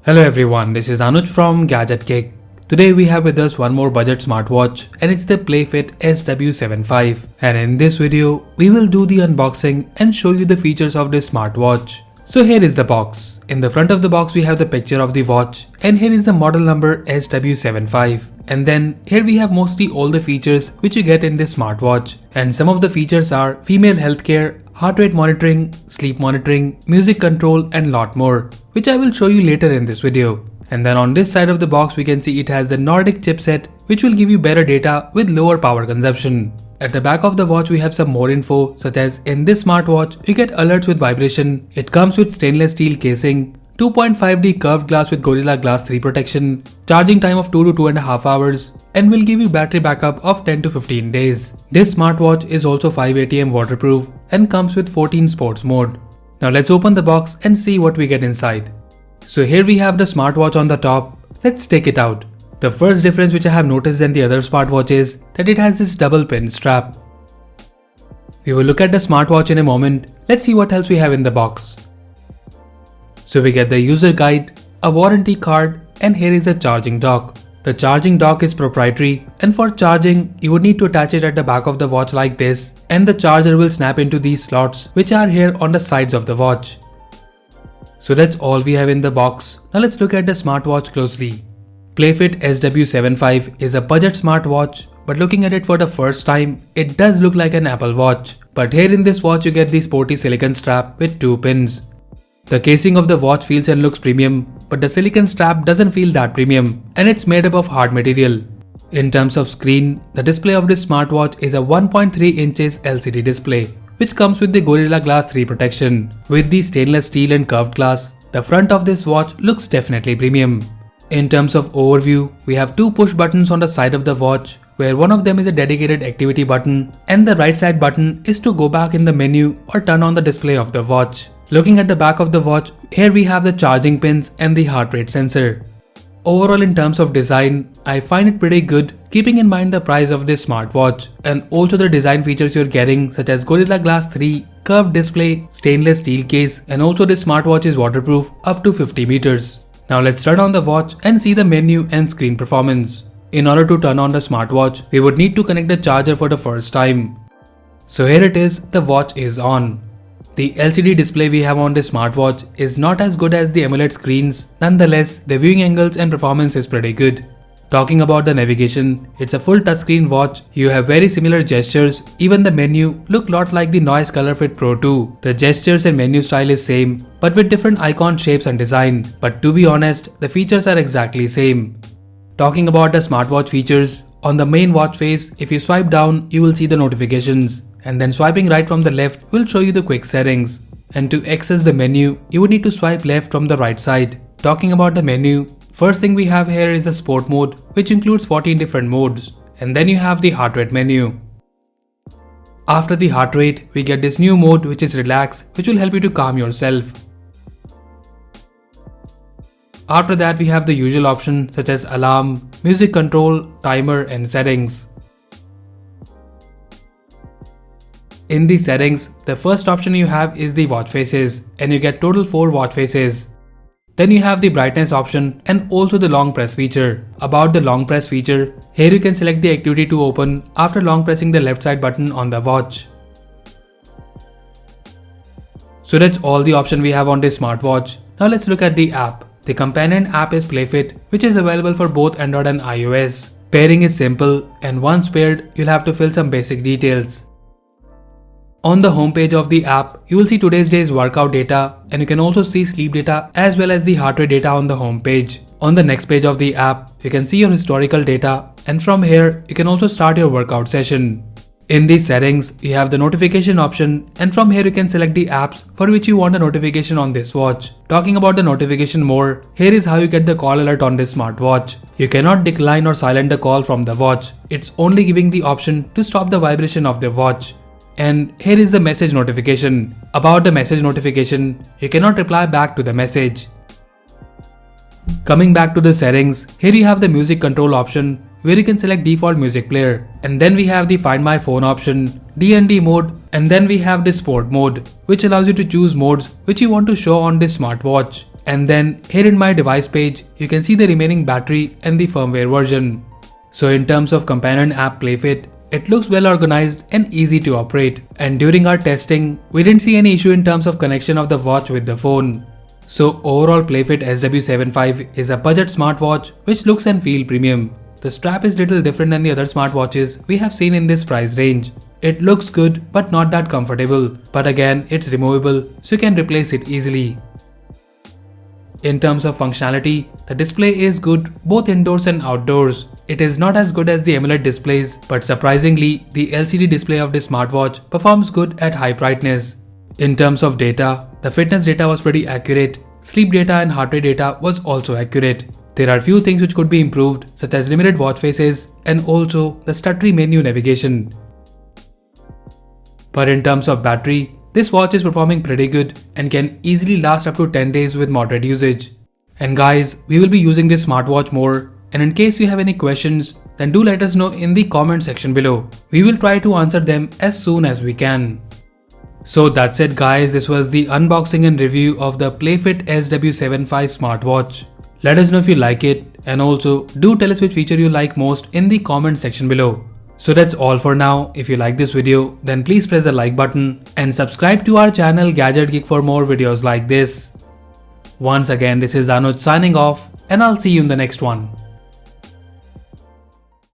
Hello everyone, this is Anuj from Gadget Kick. Today we have with us one more budget smartwatch and it's the PlayFit SW75. And in this video, we will do the unboxing and show you the features of this smartwatch. So here is the box. In the front of the box we have the picture of the watch and here is the model number SW75. And then here we have mostly all the features which you get in this smartwatch. And some of the features are female healthcare, heart rate monitoring, sleep monitoring, music control and lot more, which I will show you later in this video. And then on this side of the box we can see it has the Nordic chipset which will give you better data with lower power consumption. At the back of the watch we have some more info, such as in this smartwatch you get alerts with vibration, it comes with stainless steel casing, 2.5D curved glass with Gorilla Glass 3 protection, charging time of 2 to 2.5 hours, and will give you battery backup of 10 to 15 days. This smartwatch is also 5 ATM waterproof and comes with 14 sports mode. Now let's open the box and see what we get inside. So here we have the smartwatch on the top. Let's take it out. The first difference which I have noticed than the other smartwatch is that it has this double pin strap. We will look at the smartwatch in a moment. Let's see what else we have in the box. So we get the user guide, a warranty card, and here is a charging dock. The charging dock is proprietary and for charging you would need to attach it at the back of the watch like this and the charger will snap into these slots which are here on the sides of the watch. So that's all we have in the box. Now let's look at the smartwatch closely. PlayFit SW75 is a budget smartwatch, but looking at it for the first time, it does look like an Apple Watch. But here in this watch you get the sporty silicone strap with 2 pins. The casing of the watch feels and looks premium, but the silicone strap doesn't feel that premium and it's made up of hard material. In terms of screen, the display of this smartwatch is a 1.3 inches LCD display, which comes with the Gorilla Glass 3 protection. With the stainless steel and curved glass, the front of this watch looks definitely premium. In terms of overview, we have 2 push buttons on the side of the watch, where one of them is a dedicated activity button and the right side button is to go back in the menu or turn on the display of the watch. Looking at the back of the watch, here we have the charging pins and the heart rate sensor. Overall in terms of design, I find it pretty good keeping in mind the price of this smartwatch and also the design features you're getting such as Gorilla Glass 3, curved display, stainless steel case, and also this smartwatch is waterproof up to 50 meters. Now let's turn on the watch and see the menu and screen performance. In order to turn on the smartwatch, we would need to connect the charger for the first time. So here it is, the watch is on. The LCD display we have on this smartwatch is not as good as the AMOLED screens, nonetheless the viewing angles and performance is pretty good. Talking about the navigation, it's a full touchscreen watch, you have very similar gestures, even the menu look lot like the Noise Color Fit Pro 2. The gestures and menu style is same, but with different icon shapes and design, but to be honest, the features are exactly same. Talking about the smartwatch features, on the main watch face, if you swipe down, you will see the notifications. And then swiping right from the left will show you the quick settings. And to access the menu, you would need to swipe left from the right side. Talking about the menu, first thing we have here is the sport mode, which includes 14 different modes. And then you have the heart rate menu. After the heart rate, we get this new mode which is relax, which will help you to calm yourself. After that we have the usual options such as alarm, music control, timer and settings. In the settings, the first option you have is the watch faces and you get total 4 watch faces. Then you have the brightness option and also the long press feature. About the long press feature, here you can select the activity to open after long pressing the left side button on the watch. So that's all the option we have on this smartwatch. Now let's look at the app. The companion app is PlayFit, which is available for both Android and iOS. Pairing is simple and once paired, you'll have to fill some basic details. On the homepage of the app, you will see today's day's workout data and you can also see sleep data as well as the heart rate data on the homepage. On the next page of the app, you can see your historical data and from here, you can also start your workout session. In these settings, you have the notification option and from here you can select the apps for which you want a notification on this watch. Talking about the notification more, here is how you get the call alert on this smartwatch. You cannot decline or silent the call from the watch. It's only giving the option to stop the vibration of the watch. And here is the message notification. About the message notification, you cannot reply back to the message. Coming back to the settings, here you have the music control option where you can select default music player. And then we have the Find My Phone option, D&D mode, and then we have the Sport mode, which allows you to choose modes which you want to show on this smartwatch. And then here in my device page, you can see the remaining battery and the firmware version. So in terms of companion app PlayFit, it looks well organized and easy to operate. And during our testing, we didn't see any issue in terms of connection of the watch with the phone. So overall PlayFit SW75 is a budget smartwatch which looks and feels premium. The strap is little different than the other smartwatches we have seen in this price range. It looks good but not that comfortable, but again it's removable so you can replace it easily. In terms of functionality, the display is good both indoors and outdoors. It is not as good as the AMOLED displays, but surprisingly the LCD display of this smartwatch performs good at high brightness. In terms of data, the fitness data was pretty accurate, sleep data and heart rate data was also accurate. There are few things which could be improved, such as limited watch faces and also the stuttery menu navigation. But in terms of battery, this watch is performing pretty good and can easily last up to 10 days with moderate usage. And guys, we will be using this smartwatch more, and in case you have any questions, then do let us know in the comment section below. We will try to answer them as soon as we can. So that's it guys, this was the unboxing and review of the PlayFit SW75 smartwatch. Let us know if you like it, and also do tell us which feature you like most in the comment section below. So that's all for now. If you like this video, then please press the like button and subscribe to our channel Gadget Geek for more videos like this. Once again, this is Anuj signing off, and I'll see you in the next one.